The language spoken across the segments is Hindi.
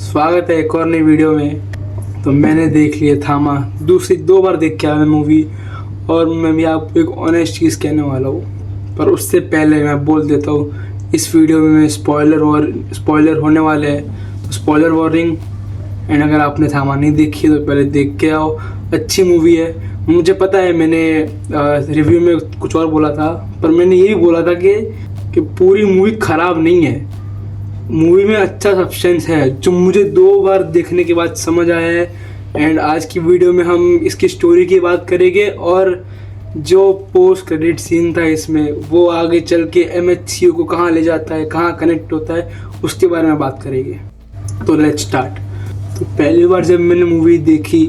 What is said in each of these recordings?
स्वागत है एक और नई वीडियो में। तो मैंने देख लिया थामा, दूसरी 2 बार देख के आया मैं मूवी। और मैं भी आपको एक ऑनेस्ट चीज़ कहने वाला हूँ, पर उससे पहले मैं बोल देता हूँ इस वीडियो में मैं स्पॉइलर होने वाले हैं, तो स्पॉइलर वार्निंग। एंड अगर आपने थामा नहीं देखी है तो पहले देख के आओ, अच्छी मूवी है। मुझे पता है मैंने रिव्यू में कुछ और बोला था, पर मैंने यही बोला था कि पूरी मूवी ख़राब नहीं है, मूवी में अच्छा सब्सटेंस है जो मुझे 2 बार देखने के बाद समझ आया है। एंड आज की वीडियो में हम इसकी स्टोरी की बात करेंगे और जो पोस्ट क्रेडिट सीन था इसमें वो आगे चल के MHCU को कहाँ ले जाता है, कहाँ कनेक्ट होता है, उसके बारे में बात करेंगे। तो लेट्स स्टार्ट। तो पहली बार जब मैंने मूवी देखी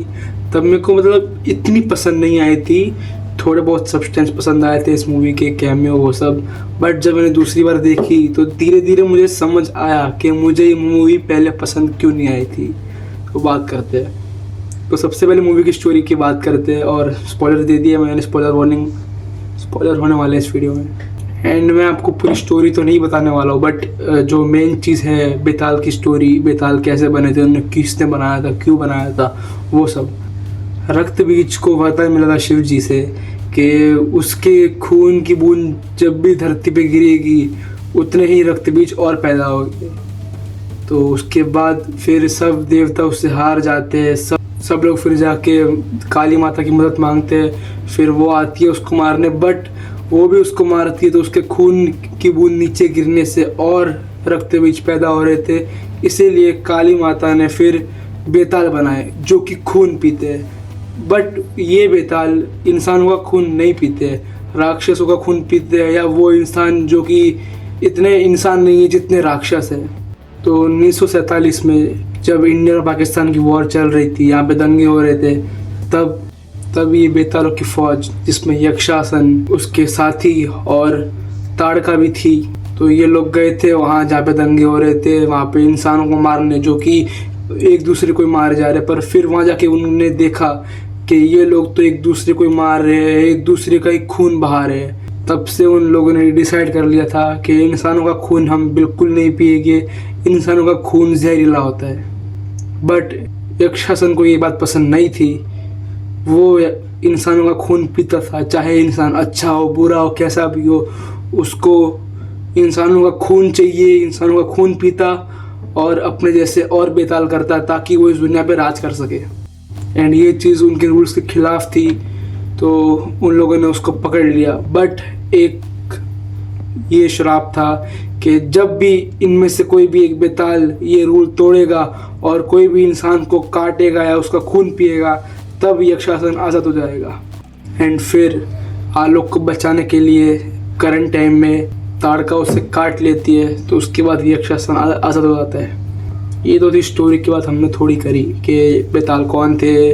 तब मेरे को मतलब इतनी पसंद नहीं आई थी, थोड़े बहुत सब्सटेंस पसंद आए थे इस मूवी के, कैमियो वो सब। बट जब मैंने दूसरी बार देखी तो धीरे धीरे मुझे समझ आया कि मुझे ये मूवी पहले पसंद क्यों नहीं आई थी। तो बात करते हैं। तो सबसे पहले मूवी की स्टोरी की बात करते हैं, और स्पॉइलर दे दिया मैंने, स्पॉइलर वार्निंग, स्पॉइलर होने वाले हैं इस वीडियो में। एंड मैं आपको पूरी स्टोरी तो नहीं बताने वाला हूँ, बट जो मेन चीज़ है बेताल की स्टोरी, बेताल कैसे बने थे, उन्हें किसने बनाया था, क्यों बनाया था, वो सब। रक्त बीज को वरदान मिला था शिव जी से कि उसके खून की बूंद जब भी धरती पे गिरेगी उतने ही रक्त बीज और पैदा होंगे। तो उसके बाद फिर सब देवता उससे हार जाते हैं, सब लोग फिर जाके काली माता की मदद मांगते हैं। फिर वो आती है उसको मारने, बट वो भी उसको मारती है तो उसके खून की बूंद नीचे गिरने से और रक्त बीज पैदा हो रहे थे। इसीलिए काली माता ने फिर बेताल बनाए जो कि खून पीते हैं। बट ये बेताल इंसानों का खून नहीं पीते हैं, राक्षसों का खून पीते हैं, या वो इंसान जो कि इतने इंसान नहीं है जितने राक्षस हैं। तो 1947 में जब इंडिया और पाकिस्तान की वॉर चल रही थी, यहाँ पे दंगे हो रहे थे, तब ये बेतालों की फौज जिसमें यक्षासन, उसके साथी और ताड़का भी थी, तो ये लोग गए थे वहाँ जहाँ पे दंगे हो रहे थे, वहाँ पे इंसानों को मारने, जो कि एक दूसरे को मारे जा रहे। पर फिर वहाँ जाके उन्होंने देखा कि ये लोग तो एक दूसरे को मार रहे हैं, एक दूसरे का ही खून बहा रहे हैं। तब से उन लोगों ने डिसाइड कर लिया था कि इंसानों का खून हम बिल्कुल नहीं पिएंगे, इंसानों का खून जहरीला होता है। बट यक्षासन को ये बात पसंद नहीं थी, वो इंसानों का खून पीता था, चाहे इंसान अच्छा हो, बुरा हो, कैसा भी हो, उसको इंसानों का खून चाहिए। इंसानों का खून पीता और अपने जैसे और बेताल करता ताकि वो इस दुनिया पे राज कर सके। एंड ये चीज़ उनके रूल्स के खिलाफ थी, तो उन लोगों ने उसको पकड़ लिया। बट एक ये श्राप था कि जब भी इनमें से कोई भी एक बेताल ये रूल तोड़ेगा और कोई भी इंसान को काटेगा या उसका खून पिएगा, तब यक्षासन आज़ाद हो जाएगा। एंड फिर आलोक को बचाने के लिए करंट टाइम में ताड़का उसे काट लेती है, तो उसके बाद यक्षासन आज़ाद हो जाता है। ये तो थी स्टोरी की बात हमने थोड़ी करी कि बेताल कौन थे,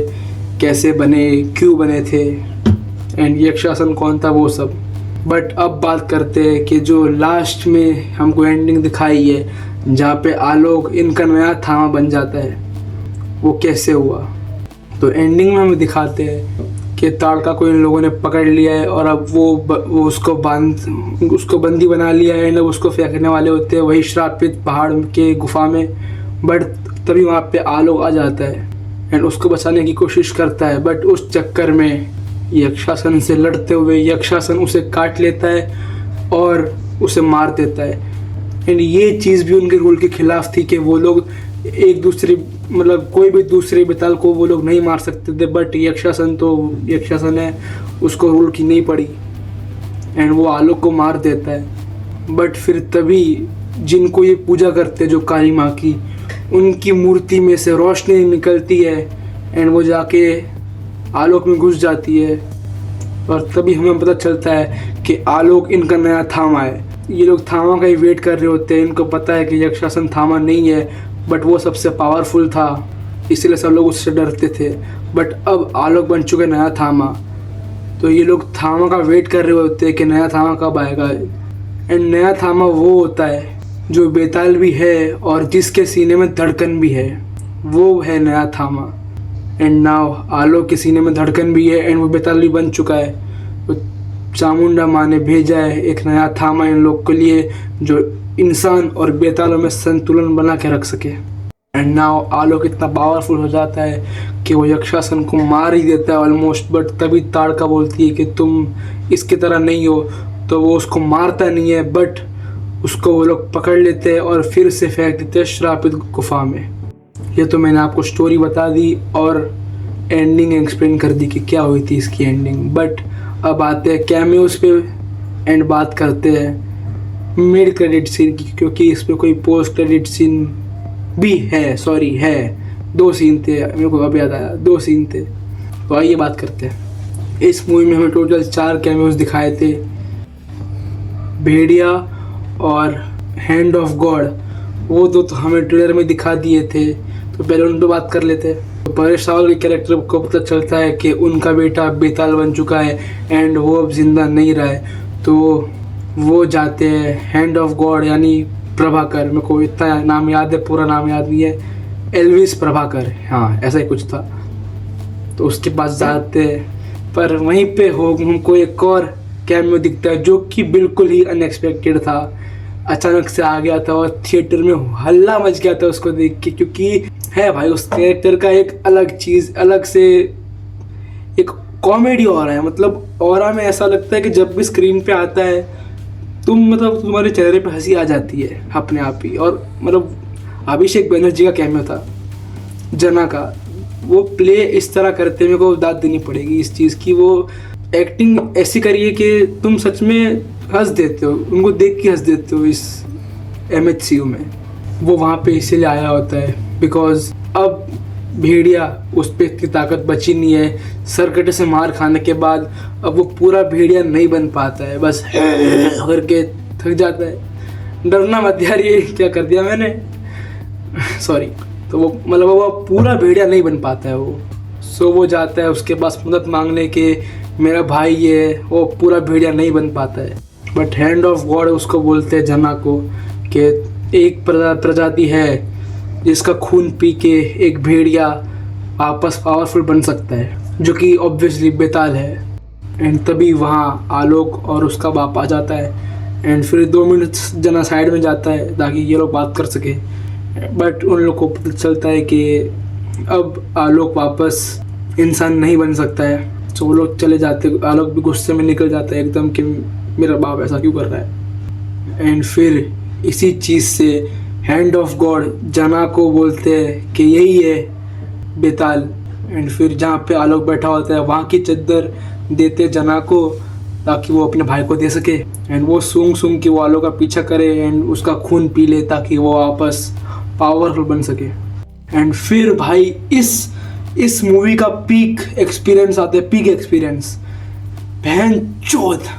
कैसे बने, क्यों बने थे, एंड यक्षासन कौन था, वो सब। बट अब बात करते हैं कि जो लास्ट में हमको एंडिंग दिखाई है जहाँ पे आलोक इनका नया थामा बन जाता है, वो कैसे हुआ। तो एंडिंग में हमें दिखाते हैं कि ताड़का को इन लोगों ने पकड़ लिया है और अब वो उसको बंदी बना लिया है, एंड उसको फेंकने वाले होते हैं वही श्रापित पहाड़ के गुफा में। बट तभी वहाँ पे आलोक आ जाता है एंड उसको बचाने की कोशिश करता है, बट उस चक्कर में यक्षासन से लड़ते हुए यक्षासन उसे काट लेता है और उसे मार देता है। एंड ये चीज़ भी उनके रूल के खिलाफ थी कि वो लोग एक दूसरे, मतलब कोई भी दूसरे बेताल को वो लोग नहीं मार सकते थे। बट यक्षासन है, उसको रूल की नहीं पड़ी एंड वो आलोक को मार देता है। बट फिर तभी जिनको ये पूजा करते जो काली माँ की, उनकी मूर्ति में से रोशनी निकलती है एंड वो जाके आलोक में घुस जाती है। और तभी हमें पता चलता है कि आलोक इनका नया थामा है। ये लोग थामा का ही वेट कर रहे होते हैं, इनको पता है कि यक्षासन थामा नहीं है, बट वो सबसे पावरफुल था, इसलिए सब लोग उससे डरते थे। बट अब आलोक बन चुके नया थामा, तो ये लोग थामा का वेट कर रहे होते हैं कि नया थामा कब आएगा। एंड नया थामा वो होता है जो बेताल भी है और जिसके सीने में धड़कन भी है, वो है नया थामा। एंड नाउ आलोक के सीने में धड़कन भी है एंड वो बेताल भी बन चुका है। तो चामुंडा माँ ने भेजा है एक नया थामा इन लोग के लिए, जो इंसान और बेतालों में संतुलन बना के रख सके। एंड नाउ आलोक इतना पावरफुल हो जाता है कि वो यक्षासन को मार ही देता है ऑलमोस्ट। बट तभी ताड़का बोलती है कि तुम इसकी तरह नहीं हो, तो वो उसको मारता नहीं है, बट उसको वो लोग पकड़ लेते हैं और फिर से फेंक देते हैं श्रापित गुफा में। ये तो मैंने आपको स्टोरी बता दी और एंडिंग एक्सप्लेन कर दी कि क्या हुई थी इसकी एंडिंग। बट अब आते हैं कैमियोज पे एंड बात करते हैं मिड क्रेडिट सीन की, क्योंकि इस पर कोई पोस्ट क्रेडिट सीन भी है। सॉरी, है 2 सीन थे, मेरे को अब याद आया 2 सीन थे। तो आइए बात करते हैं। इस मूवी में हमें टोटल 4 कैमियोज दिखाए थे, भेड़िया और हैंड ऑफ गॉड। वो तो हमें ट्रेलर में दिखा दिए थे, तो पहले उन पर बात कर लेते हैं। तो परेश रावल के कैरेक्टर को पता चलता है कि उनका बेटा बेताल बन चुका है एंड वो अब जिंदा नहीं रहा है। तो वो जाते हैं हैंड ऑफ गॉड यानी प्रभाकर, मेरे को इतना नाम याद है, पूरा नाम याद नहीं है, एल्विस प्रभाकर, हाँ ऐसा ही कुछ था। तो उसके पास जाते हैं, पर वहीं पे हो हमको एक और कैमियो दिखता है जो कि बिल्कुल ही अनएक्सपेक्टेड था, अचानक से आ गया था और थिएटर में हल्ला मच गया था उसको देख के। क्योंकि है भाई उस कैरेक्टर का एक अलग चीज़, अलग से एक कॉमेडी ऑरा है। मतलब ऑरा में ऐसा लगता है कि जब भी स्क्रीन पे आता है तुम्हारे चेहरे पे हंसी आ जाती है अपने आप ही। और मतलब अभिषेक बनर्जी का कैमियो था जना का, वो प्ले इस तरह करते मेरे को दाद देनी पड़ेगी इस चीज़ की। वो एक्टिंग ऐसी करिए कि तुम सच में हंस देते हो, उनको देख के हंस देते हो। इस MHCU में वो वहाँ पे इसीलिए आया होता है बिकॉज अब भेड़िया उस पर इतनी ताकत बची नहीं है। सरकटे से मार खाने के बाद अब वो पूरा भेड़िया नहीं बन पाता है, बस करके थक जाता है। डरना मत यार, ये क्या कर दिया मैंने, सॉरी। तो वो मतलब वो पूरा भेड़िया नहीं बन पाता है वो। सो वो जाता है उसके पास मदद मांगने के, मेरा भाई ये, वो पूरा भेड़िया नहीं बन पाता है। बट हैंड ऑफ गॉड उसको बोलते हैं जना को कि एक प्रजाति है जिसका खून पी के एक भेड़िया वापस पावरफुल बन सकता है, जो कि ऑब्वियसली बेताल है। एंड तभी वहाँ आलोक और उसका बाप आ जाता है एंड फिर 2 मिनट जना साइड में जाता है ताकि ये लोग बात कर सके। बट उन लोग को पता चलता है कि अब आलोक वापस इंसान नहीं बन सकता है। तो वो लोग चले जाते, आलोक भी गुस्से में निकल जाता है एकदम कि मेरा बाप ऐसा क्यों कर रहा है। एंड फिर इसी चीज़ से हैंड ऑफ गॉड जना को बोलते हैं कि यही है बेताल। एंड फिर जहाँ पे आलोक बैठा होता है वहाँ की चद्दर देते जना को ताकि वो अपने भाई को दे सके। एंड वो सूंघ के वो आलोक का पीछा करे एंड उसका खून पी ले ताकि वो वापस पावरफुल बन सके। एंड फिर भाई इस मूवी का पीक एक्सपीरियंस आता है, पीक एक्सपीरियंस, बहन चौथ,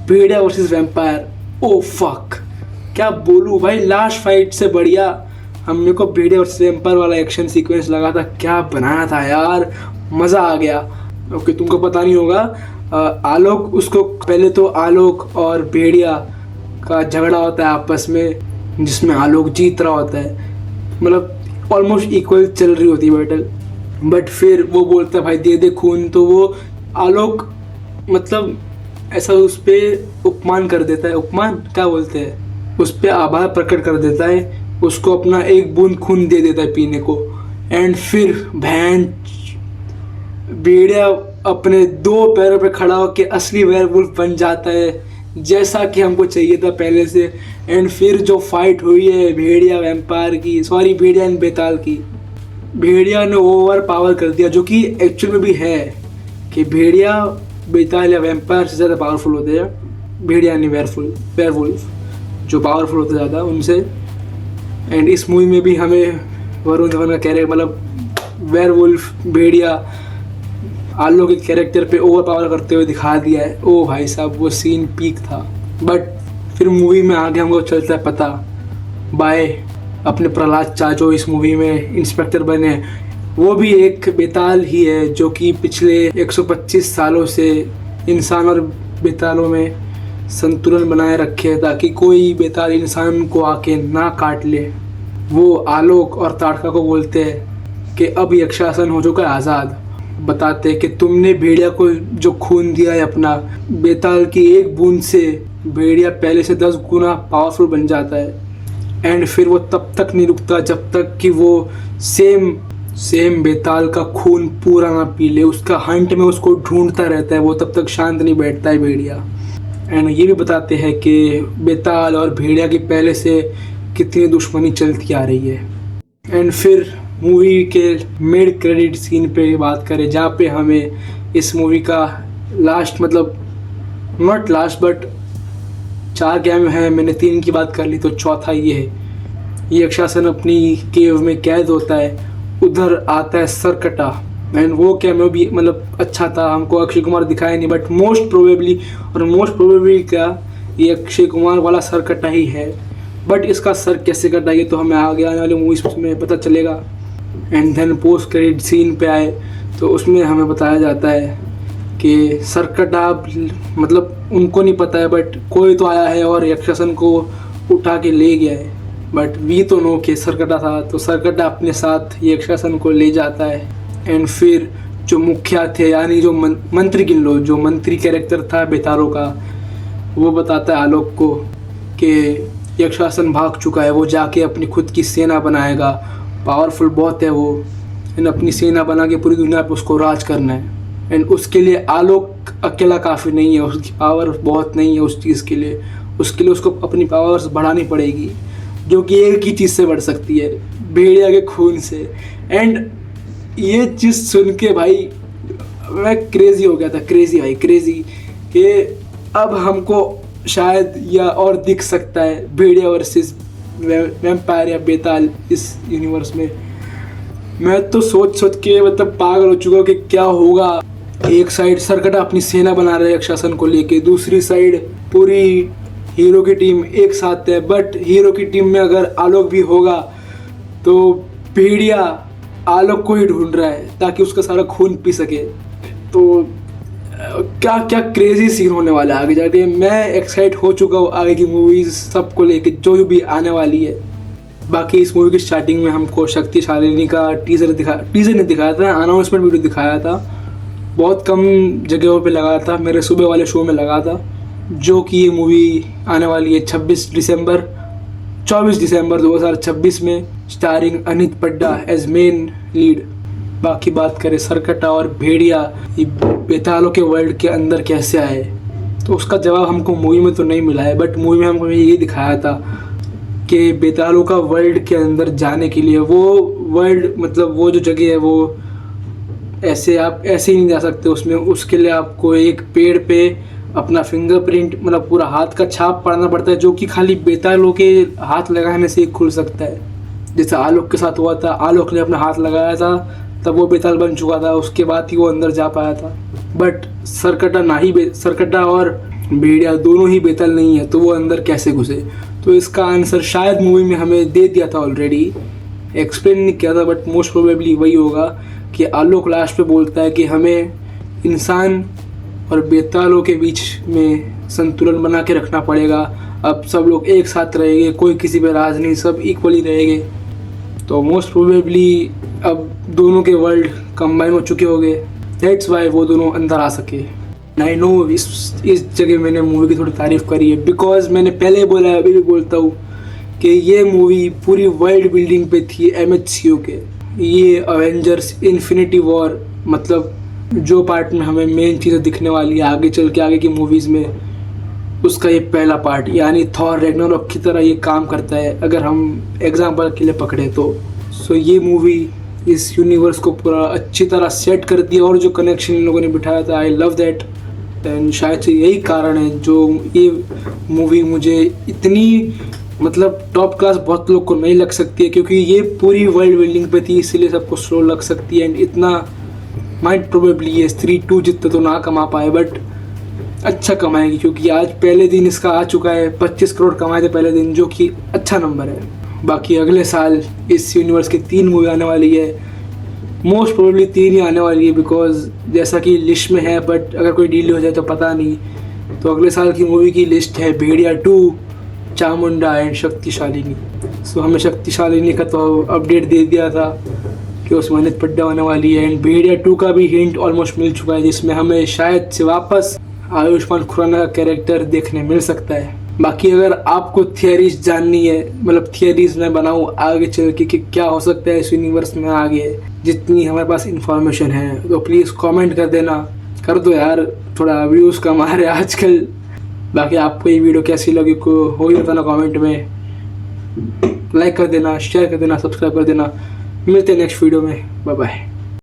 भेड़िया वर्सेस वैम्पायर। ओ फक, क्या बोलूँ भाई, लास्ट फाइट से बढ़िया हमने को भेड़िया वर्सेस वैम्पायर वाला एक्शन सीक्वेंस लगा था। क्या बनाया था यार, मज़ा आ गया। ओके, तुमको पता नहीं होगा, आलोक उसको पहले तो आलोक और भेड़िया का झगड़ा होता है आपस में, जिसमें आलोक जीत रहा होता है, मतलब ऑलमोस्ट इक्वल चल रही होती है बैटल। बट फिर वो बोलता है भाई दे दे खून, तो वो आलोक मतलब ऐसा उस पर उपमान कर देता है, उपमान क्या बोलते हैं, उस पर आभार प्रकट कर देता है, उसको अपना 1 बूंद खून दे देता है पीने को। एंड फिर भेड़िया अपने 2 पैरों पे खड़ा होकर असली वेयरवुल्फ बन जाता है, जैसा कि हमको चाहिए था पहले से। एंड फिर जो फाइट हुई है भेड़िया वैम्पायर की, सॉरी भेड़िया एंड बेताल की, भेड़िया ने ओवर पावर कर दिया, जो कि एक्चुअल में भी है कि भेड़िया बेताल या वैम्पायर से ज़्यादा पावरफुल होते हैं, भेड़िया नहीं वेयरवुल्फ जो पावरफुल होते ज़्यादा उनसे। एंड इस मूवी में भी हमें वरुण धवन का कैरेक्टर, मतलब वेयरवुल्फ भेड़िया आलोक के कैरेक्टर पे ओवर पावर करते हुए दिखा दिया है। ओ भाई साहब, वो सीन पीक था। बट फिर मूवी में आगे हमको चलता है पता बाय अपने प्रहलाद चा, जो इस मूवी में इंस्पेक्टर बने, वो भी एक बेताल ही है, जो कि पिछले 125 सालों से इंसान और बेतालों में संतुलन बनाए रखे ताकि कोई बेताल इंसान को आके ना काट ले। वो आलोक और ताड़का को बोलते हैं कि अब यक्षासन हो चुका है आज़ाद। बताते हैं कि तुमने भेड़िया को जो खून दिया है अपना, बेताल की 1 बूंद से भेड़िया पहले से 10 गुना पावरफुल बन जाता है। एंड फिर वो तब तक नहीं रुकता जब तक कि वो सेम बेताल का खून पूरा ना पी ले। उसका हंट में उसको ढूंढता रहता है वो, तब तक शांत नहीं बैठता है भेड़िया। एंड ये भी बताते हैं कि बेताल और भेड़िया की पहले से कितनी दुश्मनी चलती आ रही है। एंड फिर मूवी के मिड क्रेडिट सीन पे बात करें, जहाँ पे हमें इस मूवी का लास्ट, मतलब नॉट लास्ट बट 4 गेम है, मैंने 3 की बात कर ली तो चौथा ये है। ये यक्षासन अपनी केव में कैद होता है, उधर आता है सरकटा। एंड वो कैमियो भी मतलब अच्छा था, हमको अक्षय कुमार दिखाया नहीं, बट मोस्ट प्रोबेबली क्या ये अक्षय कुमार वाला सरकटा ही है। बट इसका सर कैसे कटा ये तो हमें आगे आने वाली मूवीज में पता चलेगा। And then post credit scene पे आए तो उसमें हमें बताया जाता है कि सरकटा, मतलब उनको नहीं पता है बट कोई तो आया है और यक्षासन को उठा के ले गया है। बट वी तो नो कि सरकटा था, तो सरकटा अपने साथ यक्षासन को ले जाता है। एंड फिर जो मुखिया थे, यानी जो मंत्री गिन लो, जो मंत्री कैरेक्टर था बेतालों का, वो बताता है आलोक को कि यक्षासन भाग चुका है, वो जाके अपनी खुद की सेना बनाएगा, पावरफुल बहुत है वो, एंड अपनी सेना बना के पूरी दुनिया पे उसको राज करना है। एंड उसके लिए आलोक अकेला काफ़ी नहीं है, उसकी पावर बहुत नहीं है उस चीज़ के लिए। उसके लिए उसको अपनी पावर्स बढ़ानी पड़ेगी, जो कि एक ही चीज़ से बढ़ सकती है, भेड़िया के खून से। एंड ये चीज़ सुन के भाई मैं क्रेज़ी हो गया था, क्रेज़ी कि अब हमको शायद या और दिख सकता है भेड़िया वर्सेस वैम्पायर या बेताल इस यूनिवर्स में। मैं तो सोच के मतलब पागल हो चुका हूँ कि क्या होगा। एक साइड सरकटा अपनी सेना बना रहे यक्षासन को लेके, दूसरी साइड पूरी हीरो की टीम एक साथ है। बट हीरो की टीम में अगर आलोक भी होगा तो भेड़िया आलोक को ही ढूंढ रहा है ताकि उसका सारा खून पी सके। तो क्या क्या क्रेजी सीन होने वाला है आगे जाके। मैं एक्साइट हो चुका हूँ आगे की मूवीज सबको लेके जो भी आने वाली है। बाकी इस मूवी की स्टार्टिंग में हमको शक्तिशालिनी का टीज़र नहीं दिखाया था, अनाउंसमेंट वीडियो दिखाया था। बहुत कम जगहों पे लगा था, मेरे सुबह वाले शो में लगा था, जो कि ये मूवी आने वाली है 24 दिसंबर 2026 में, स्टारिंग अनित पड्डा एज मेन लीड। बाकी बात करें सरकटा और भेड़िया ये बेतालों के वर्ल्ड के अंदर कैसे आए, तो उसका जवाब हमको मूवी में तो नहीं मिला है। बट मूवी में हमको ये दिखाया था कि बेतालों का वर्ल्ड के अंदर जाने के लिए, वो वर्ल्ड मतलब वो जो जगह है वो ऐसे आप ऐसे ही नहीं जा सकते उसमें। उसके लिए आपको एक पेड़ पे अपना फिंगरप्रिंट मतलब पूरा हाथ का छाप पड़ना पड़ता है, जो कि खाली बेतालों के हाथ लगाने से ही खुल सकता है। जैसे आलोक के साथ हुआ था, आलोक ने अपना हाथ लगाया था तब वो बेताल बन चुका था, उसके बाद ही वो अंदर जा पाया था। बट सरकटा और भेड़िया दोनों ही बेताल नहीं है, तो वो अंदर कैसे घुसे? तो इसका आंसर शायद मूवी में हमें दे दिया था ऑलरेडी, एक्सप्लेन नहीं किया था, बट मोस्ट प्रोबेबली वही होगा कि आलोक लास्ट पे बोलता है कि हमें इंसान और बेतालों के बीच में संतुलन बना के रखना पड़ेगा। अब सब लोग एक साथ रहेंगे, कोई किसी पे राज नहीं, सब इक्वली रहेंगे। तो मोस्ट प्रोबेबली अब दोनों के वर्ल्ड कंबाइन हो चुके होंगे, दैट्स वाई वो दोनों अंदर आ सके। आई नो इस जगह मैंने मूवी की थोड़ी तारीफ़ करी है, बिकॉज मैंने पहले बोला है, अभी भी बोलता हूँ कि ये मूवी पूरी वर्ल्ड बिल्डिंग पे थी MCU के। ये अवेंजर्स इन्फिनिटी वॉर मतलब जो पार्ट में हमें मेन चीज़ें दिखने वाली है आगे चल के आगे की मूवीज़ में, उसका ये पहला पार्ट, यानी थॉर रैग्नारोक की तरह ये काम करता है अगर हम एग्जाम्पल के लिए पकड़े तो। सो ये मूवी इस यूनिवर्स को पूरा अच्छी तरह सेट कर दिया, और जो कनेक्शन इन लोगों ने बिठाया था, आई लव दैट। एंड शायद से यही कारण है जो ये मूवी मुझे इतनी मतलब टॉप क्लास बहुत लोग को नहीं लग सकती है, क्योंकि ये पूरी वर्ल्ड बिल्डिंग पे थी, इसीलिए सबको स्लो लग सकती है। एंड इतना माइट प्रोबेबली ये 3-2 जितना तो ना कमा पाए, बट अच्छा कमाएगी, क्योंकि आज पहले दिन इसका आ चुका है 25 करोड़ कमाए थे पहले दिन, जो कि अच्छा नंबर है। बाकी अगले साल इस यूनिवर्स की 3 मूवी आने वाली है, मोस्ट प्रोबेबली 3 ही आने वाली है, बिकॉज जैसा कि लिस्ट में है, बट अगर कोई डील हो जाए तो पता नहीं। तो अगले साल की मूवी की लिस्ट है भेड़िया 2, चामुंडा एंड शक्तिशालिनी। सो हमें शक्तिशालिनी का तो अपडेट दे दिया था कि उसमें अनित पड्डा होने वाली है, एंड भेड़िया 2 का भी हिंट ऑलमोस्ट मिल चुका है, जिसमें हमें शायद से वापस आयुष्मान खुराना का कैरेक्टर देखने मिल सकता है। बाकी अगर आपको थियरीज जाननी है, मतलब थियरीज मैं बनाऊँ आगे चल के कि क्या हो सकता है इस यूनिवर्स में आगे, जितनी हमारे पास इंफॉर्मेशन है, तो प्लीज़ कमेंट कर देना, कर दो यार, थोड़ा व्यूज़ कम आ रहे हैं आजकल। बाकी आपको ये वीडियो कैसी लगी को हो ही बताना कमेंट में, लाइक कर देना, शेयर कर देना, सब्सक्राइब कर देना। मिलते हैं नेक्स्ट वीडियो में, बाय बाय।